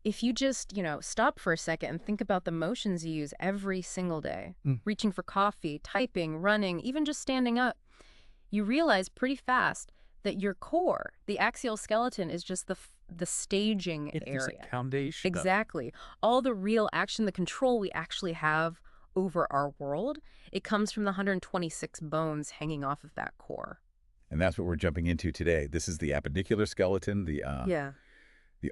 if you just, stop for a second and think about the motions you use every single day, reaching for coffee, typing, running, even just standing up, you realize pretty fast that your core, the axial skeleton, is just the staging area. It's a foundation. Exactly. All the real action, the control we actually have over our world, it comes from the 126 bones hanging off of that core. And that's what we're jumping into today. This is the appendicular skeleton, the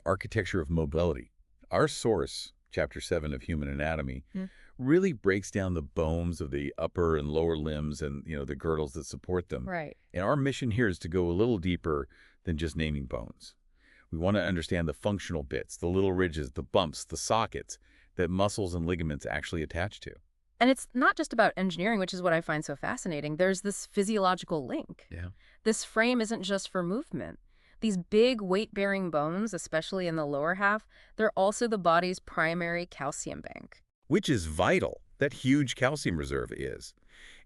architecture of mobility. Our source, Chapter 7 of Human Anatomy, really breaks down the bones of the upper and lower limbs and, the girdles that support them. Right. And our mission here is to go a little deeper than just naming bones. We want to understand the functional bits, the little ridges, the bumps, the sockets that muscles and ligaments actually attach to. And it's not just about engineering, which is what I find so fascinating. There's this physiological link. Yeah. This frame isn't just for movement. These big weight-bearing bones, especially in the lower half, they're also the body's primary calcium bank. Which is vital. That huge calcium reserve is.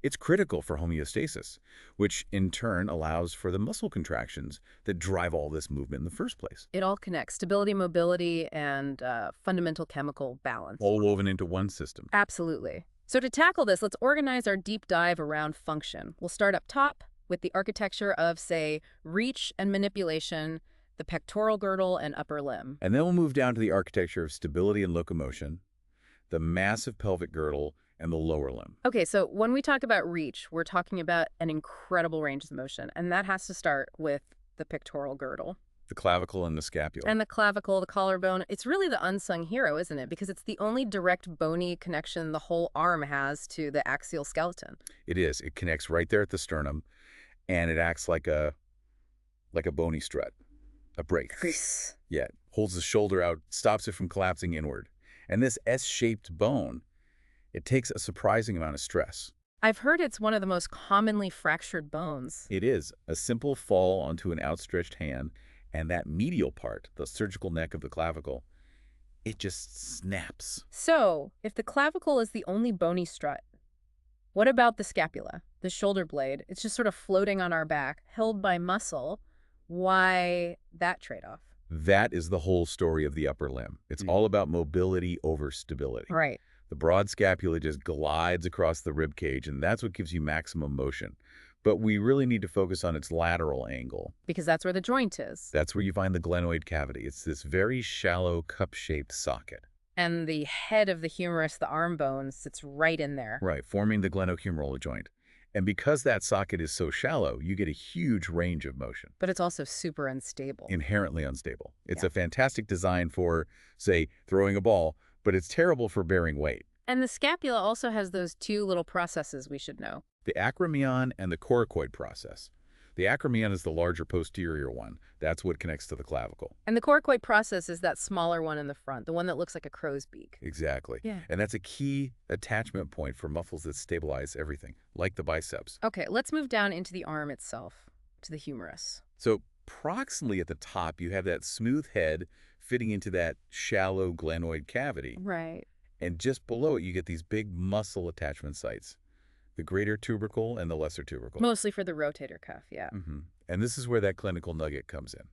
It's critical for homeostasis, which in turn allows for the muscle contractions that drive all this movement in the first place. It all connects: stability, mobility, and fundamental chemical balance. All woven into one system. Absolutely. So to tackle this, let's organize our deep dive around function. We'll start up top with the architecture of, say, reach and manipulation, the pectoral girdle and upper limb. And then we'll move down to the architecture of stability and locomotion, the massive pelvic girdle, and the lower limb. Okay, so when we talk about reach, we're talking about an incredible range of motion, and that has to start with the pectoral girdle. The clavicle and the scapula. And the clavicle, the collarbone. It's really the unsung hero, isn't it? Because it's the only direct bony connection the whole arm has to the axial skeleton. It is. It connects right there at the sternum, and it acts like a bony strut, a brake. Yeah, it holds the shoulder out, stops it from collapsing inward. And this S-shaped bone, it takes a surprising amount of stress. I've heard it's one of the most commonly fractured bones. It is. A simple fall onto an outstretched hand, and that medial part, the surgical neck of the clavicle, it just snaps. So, if the clavicle is the only bony strut, what about the scapula, the shoulder blade? It's just sort of floating on our back, held by muscle. Why that trade-off? That is the whole story of the upper limb. It's all about mobility over stability. Right. The broad scapula just glides across the rib cage, and that's what gives you maximum motion. But we really need to focus on its lateral angle. Because that's where the joint is. That's where you find the glenoid cavity. It's this very shallow cup-shaped socket. And the head of the humerus, the arm bone, sits right in there. Right, forming the glenohumeral joint. And because that socket is so shallow, you get a huge range of motion. But it's also super unstable. Inherently unstable. It's a fantastic design for, say, throwing a ball, but it's terrible for bearing weight. And the scapula also has those two little processes we should know. The acromion and the coracoid process. The acromion is the larger posterior one. That's what connects to the clavicle. And the coracoid process is that smaller one in the front, the one that looks like a crow's beak. Exactly. Yeah. And that's a key attachment point for muscles that stabilize everything, like the biceps. Okay, let's move down into the arm itself, to the humerus. So proximally at the top, you have that smooth head fitting into that shallow glenoid cavity. Right. And just below it, you get these big muscle attachment sites, the greater tubercle and the lesser tubercle. Mostly for the rotator cuff, yeah. And this is where that clinical nugget comes in.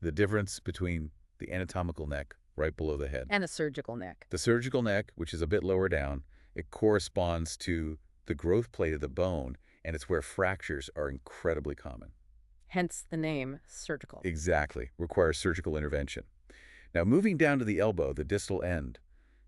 The difference between the anatomical neck right below the head. And the surgical neck. The surgical neck, which is a bit lower down, it corresponds to the growth plate of the bone, and it's where fractures are incredibly common. Hence the name surgical. Exactly. Requires surgical intervention. Now, moving down to the elbow, the distal end,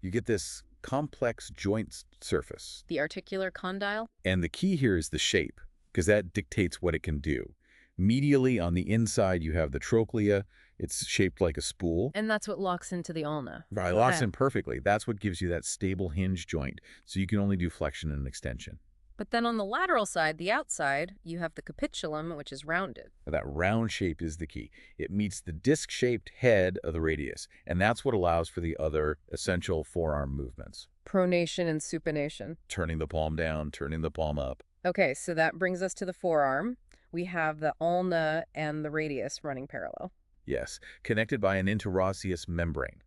you get this complex joint surface. The articular condyle? And the key here is the shape, because that dictates what it can do. Medially on the inside, you have the trochlea. It's shaped like a spool. And that's what locks into the ulna. Right, locks in perfectly. That's what gives you that stable hinge joint, so you can only do flexion and extension. But then on the lateral side, the outside, you have the capitulum, which is rounded. That round shape is the key. It meets the disc-shaped head of the radius, and that's what allows for the other essential forearm movements. Pronation and supination. Turning the palm down, turning the palm up. Okay, so that brings us to the forearm. We have the ulna and the radius running parallel. Yes, connected by an interosseous membrane.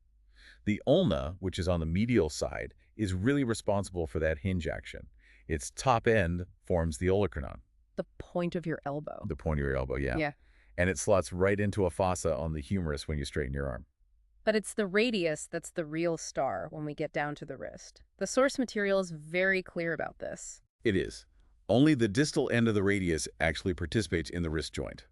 The ulna, which is on the medial side, is really responsible for that hinge action. Its top end forms the olecranon. The point of your elbow. The point of your elbow, yeah. Yeah. And it slots right into a fossa on the humerus when you straighten your arm. But it's the radius that's the real star when we get down to the wrist. The source material is very clear about this. It is. Only the distal end of the radius actually participates in the wrist joint.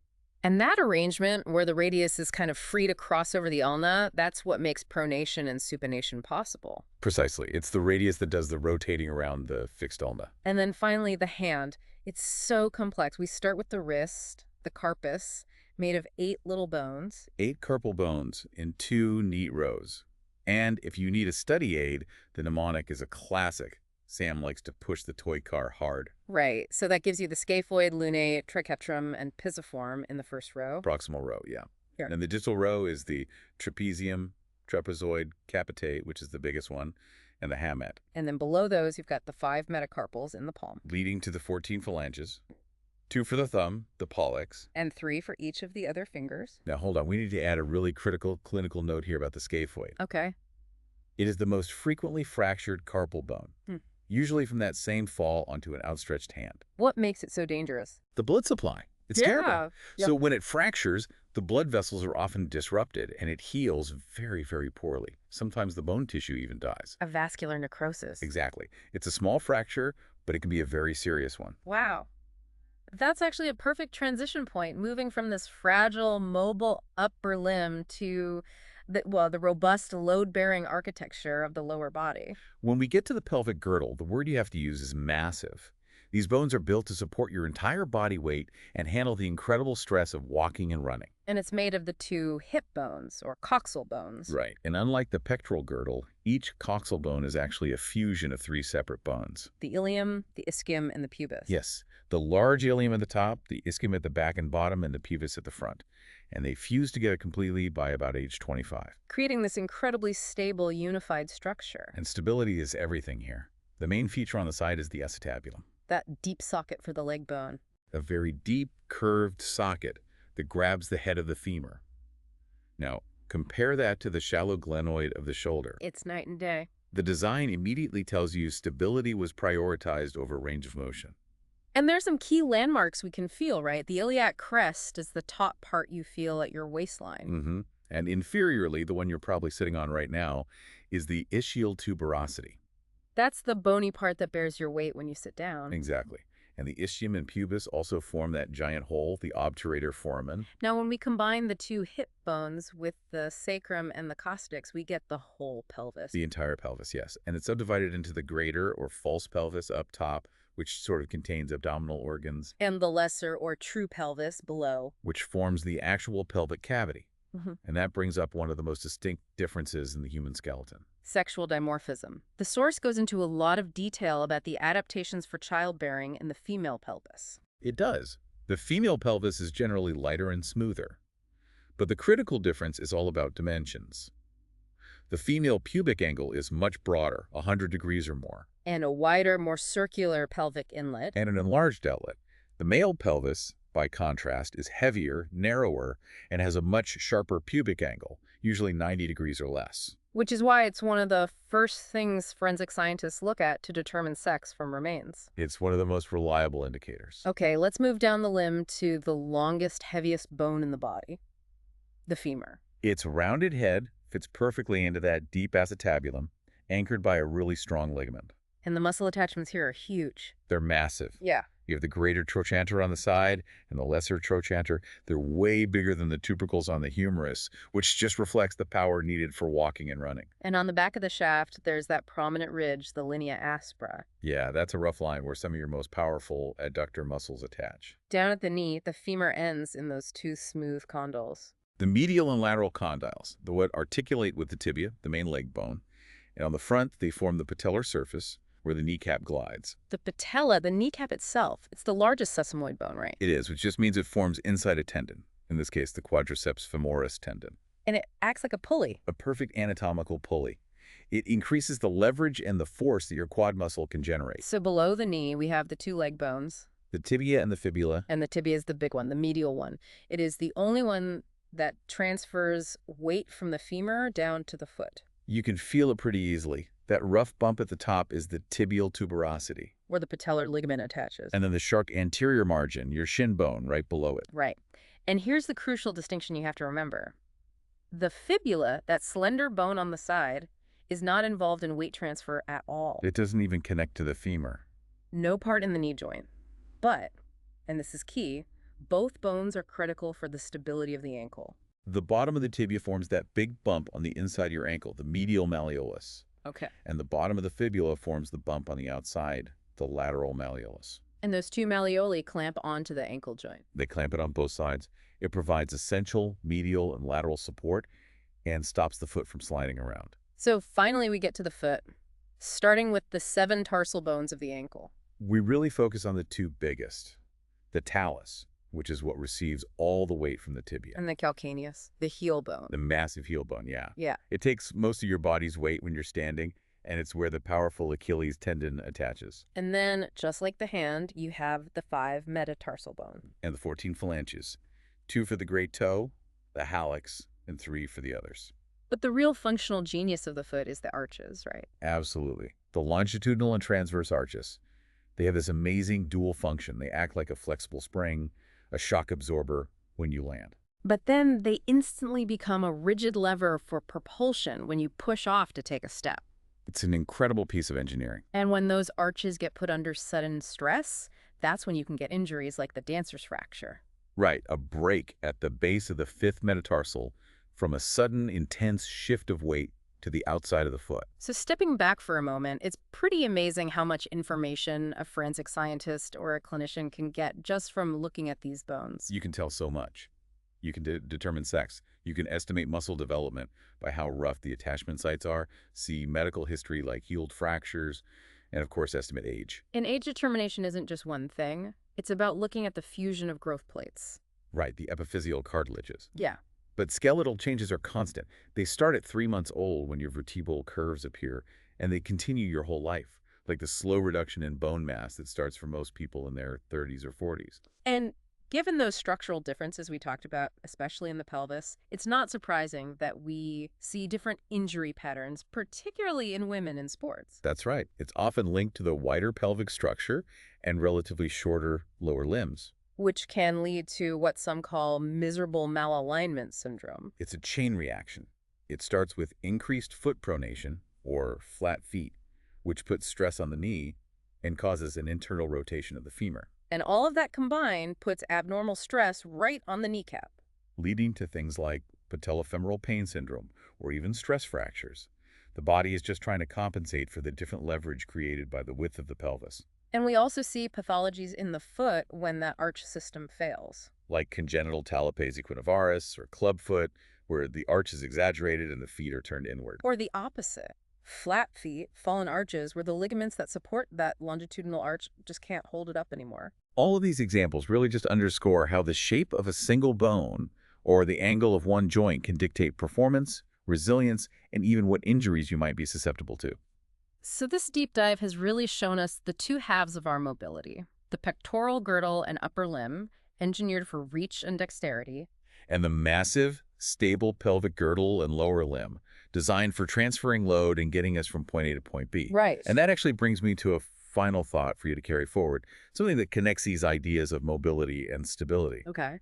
And that arrangement, where the radius is kind of free to cross over the ulna, that's what makes pronation and supination possible. Precisely. It's the radius that does the rotating around the fixed ulna. And then finally, the hand. It's so complex. We start with the wrist, the carpus, made of 8 little bones. 8 carpal bones in 2 neat rows. And if you need a study aid, the mnemonic is a classic. Sam likes to push the toy car hard. Right. So that gives you the scaphoid, lunate, triquetrum, and pisiform in the first row. Proximal row, yeah. Here. And the distal row is the trapezium, trapezoid, capitate, which is the biggest one, and the hamate. And then below those, you've got the 5 metacarpals in the palm. Leading to the 14 phalanges. 2 for the thumb, the pollex. And 3 for each of the other fingers. Now, hold on. We need to add a really critical clinical note here about the scaphoid. Okay. It is the most frequently fractured carpal bone, usually from that same fall onto an outstretched hand. What makes it so dangerous? The blood supply. It's terrible. Yep. So when it fractures, the blood vessels are often disrupted, and it heals very, very poorly. Sometimes the bone tissue even dies. A vascular necrosis. Exactly. It's a small fracture, but it can be a very serious one. Wow. That's actually a perfect transition point, moving from this fragile, mobile upper limb to the robust, load-bearing architecture of the lower body. When we get to the pelvic girdle, the word you have to use is massive. These bones are built to support your entire body weight and handle the incredible stress of walking and running. And it's made of the 2 hip bones, or coxal bones. Right. And unlike the pectoral girdle, each coxal bone is actually a fusion of 3 separate bones. The ilium, the ischium, and the pubis. Yes. The large ilium at the top, the ischium at the back and bottom, and the pubis at the front. And they fuse together completely by about age 25. Creating this incredibly stable, unified structure. And stability is everything here. The main feature on the side is the acetabulum. That deep socket for the leg bone. A very deep, curved socket that grabs the head of the femur. Now, compare that to the shallow glenoid of the shoulder. It's night and day. The design immediately tells you stability was prioritized over range of motion. And there's some key landmarks we can feel, right? The iliac crest is the top part you feel at your waistline. And inferiorly, the one you're probably sitting on right now, is the ischial tuberosity. That's the bony part that bears your weight when you sit down. Exactly. And the ischium and pubis also form that giant hole, the obturator foramen. Now, when we combine the 2 hip bones with the sacrum and the coccyx, we get the whole pelvis. The entire pelvis, yes. And it's subdivided into the greater or false pelvis up top, which sort of contains abdominal organs. And the lesser or true pelvis below, which forms the actual pelvic cavity. And that brings up one of the most distinct differences in the human skeleton. Sexual dimorphism. The source goes into a lot of detail about the adaptations for childbearing in the female pelvis. It does. The female pelvis is generally lighter and smoother. But the critical difference is all about dimensions. The female pubic angle is much broader, 100 degrees or more. And a wider, more circular pelvic inlet. And an enlarged outlet. The male pelvis, by contrast, is heavier, narrower, and has a much sharper pubic angle, usually 90 degrees or less. Which is why it's one of the first things forensic scientists look at to determine sex from remains. It's one of the most reliable indicators. Okay, let's move down the limb to the longest, heaviest bone in the body, the femur. Its rounded head fits perfectly into that deep acetabulum, anchored by a really strong ligament. And the muscle attachments here are huge. They're massive. Yeah. You have the greater trochanter on the side and the lesser trochanter. They're way bigger than the tubercles on the humerus, which just reflects the power needed for walking and running. And on the back of the shaft, there's that prominent ridge, the linea aspera. Yeah, that's a rough line where some of your most powerful adductor muscles attach. Down at the knee, the femur ends in those 2 smooth condyles. The medial and lateral condyles, the what articulate with the tibia, the main leg bone. And on the front, they form the patellar surface, where the kneecap glides. The patella, the kneecap itself, it's the largest sesamoid bone, right? It is, which just means it forms inside a tendon, in this case, the quadriceps femoris tendon. And it acts like a pulley. A perfect anatomical pulley. It increases the leverage and the force that your quad muscle can generate. So below the knee, we have the 2 leg bones. The tibia and the fibula. And the tibia is the big one, the medial one. It is the only one that transfers weight from the femur down to the foot. You can feel it pretty easily. That rough bump at the top is the tibial tuberosity. Where the patellar ligament attaches. And then the sharp anterior margin, your shin bone, right below it. Right. And here's the crucial distinction you have to remember. The fibula, that slender bone on the side, is not involved in weight transfer at all. It doesn't even connect to the femur. No part in the knee joint. But, and this is key, both bones are critical for the stability of the ankle. The bottom of the tibia forms that big bump on the inside of your ankle, the medial malleolus. Okay. And the bottom of the fibula forms the bump on the outside, the lateral malleolus. And those two malleoli clamp onto the ankle joint. They clamp it on both sides. It provides essential medial and lateral support and stops the foot from sliding around. So finally we get to the foot, starting with the 7 tarsal bones of the ankle. We really focus on the 2 biggest, the talus, which is what receives all the weight from the tibia. And the calcaneus, the heel bone. The massive heel bone, yeah. Yeah. It takes most of your body's weight when you're standing, and it's where the powerful Achilles tendon attaches. And then, just like the hand, you have the 5 metatarsal bones. And the 14 phalanges, 2 for the great toe, the hallux, and 3 for the others. But the real functional genius of the foot is the arches, right? Absolutely. The longitudinal and transverse arches. They have this amazing dual function. They act like a flexible spring, a shock absorber when you land. But then they instantly become a rigid lever for propulsion when you push off to take a step. It's an incredible piece of engineering. And when those arches get put under sudden stress, that's when you can get injuries like the dancer's fracture. Right, a break at the base of the 5th metatarsal from a sudden, intense shift of weight to the outside of the foot. So stepping back for a moment, it's pretty amazing how much information a forensic scientist or a clinician can get just from looking at these bones. You can tell so much. You can determine sex. You can estimate muscle development by how rough the attachment sites are, see medical history like healed fractures, and of course estimate age. And age determination isn't just one thing. It's about looking at the fusion of growth plates. Right, the epiphyseal cartilages. Yeah. But skeletal changes are constant. They start at 3 months old when your vertebral curves appear, and they continue your whole life, like the slow reduction in bone mass that starts for most people in their 30s or 40s. And given those structural differences we talked about, especially in the pelvis, it's not surprising that we see different injury patterns, particularly in women in sports. That's right. It's often linked to the wider pelvic structure and relatively shorter lower limbs. Which can lead to what some call miserable malalignment syndrome. It's a chain reaction. It starts with increased foot pronation, or flat feet, which puts stress on the knee and causes an internal rotation of the femur. And all of that combined puts abnormal stress right on the kneecap, leading to things like patellofemoral pain syndrome or even stress fractures. The body is just trying to compensate for the different leverage created by the width of the pelvis. And we also see pathologies in the foot when that arch system fails. Like congenital talipes equinovarus or clubfoot, where the arch is exaggerated and the feet are turned inward. Or the opposite. Flat feet, fallen arches, where the ligaments that support that longitudinal arch just can't hold it up anymore. All of these examples really just underscore how the shape of a single bone or the angle of one joint can dictate performance, resilience, and even what injuries you might be susceptible to. So this deep dive has really shown us the 2 halves of our mobility, the pectoral girdle and upper limb, engineered for reach and dexterity, and the massive, stable pelvic girdle and lower limb, designed for transferring load and getting us from point A to point B. Right. And that actually brings me to a final thought for you to carry forward, something that connects these ideas of mobility and stability. Okay.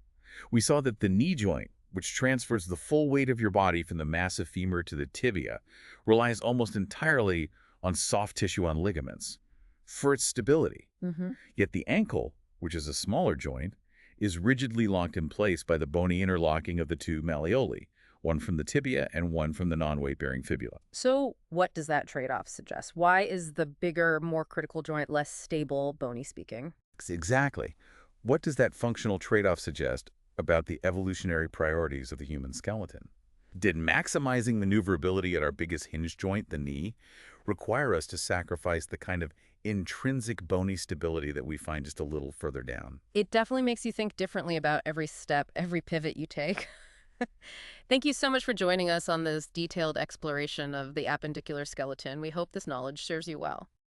We saw that the knee joint, which transfers the full weight of your body from the massive femur to the tibia, relies almost entirely on soft tissue on ligaments for its stability. Yet the ankle, which is a smaller joint, is rigidly locked in place by the bony interlocking of the 2 malleoli, one from the tibia and one from the non-weight-bearing fibula. So what does that trade-off suggest? Why is the bigger, more critical joint less stable, bony speaking? Exactly. What does that functional trade-off suggest about the evolutionary priorities of the human skeleton? Did maximizing maneuverability at our biggest hinge joint, the knee, require us to sacrifice the kind of intrinsic bony stability that we find just a little further down? It definitely makes you think differently about every step, every pivot you take. Thank you so much for joining us on this detailed exploration of the appendicular skeleton. We hope this knowledge serves you well.